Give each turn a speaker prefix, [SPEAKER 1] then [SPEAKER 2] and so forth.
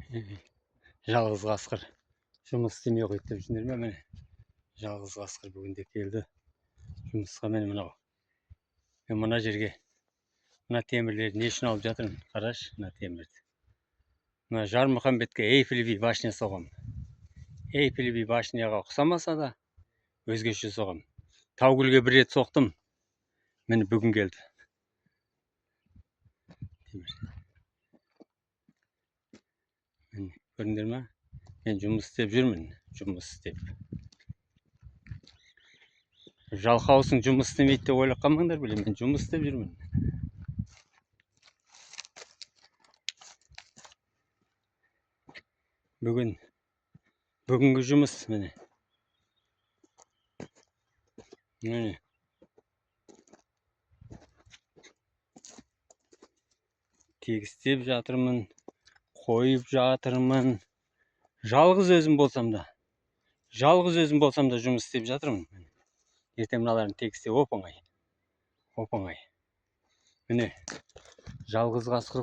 [SPEAKER 1] Жалғыз қасқыр жұмыс істемей қойды деп жүрсіңдер ме? Міне жалғыз қасқыр бүгінде келді жұмысқа. Міне мынау. Мен мына жерге мына темірлерді не үшін алып жатырмын? Қарашы мына темірді. Мына Жармұхамбетке Эйфель би башня соғам. Эйфель би башняға ұқсамаса да өзгеше соғам. Таугүлге бір рет соқтым. Міне бүгін келді. Міне көрдіңдер ме? Мен жұмыс істеп жүрмін. Жұмыс істеп. Жалқаусың жұмыс істемейді деп ойлап қалмаңдар білем. Мен жұмыс істеп жүрмін. Бүгінгі жұмыс міне. Міне. Тегістеп жатырмын. Қойып жатырмын. Жалғыз өзім болсам да жұмыс істеп жатырмын. Ертең мыналарын тегістеп оп-оңай. Міне жалғыз қасқыр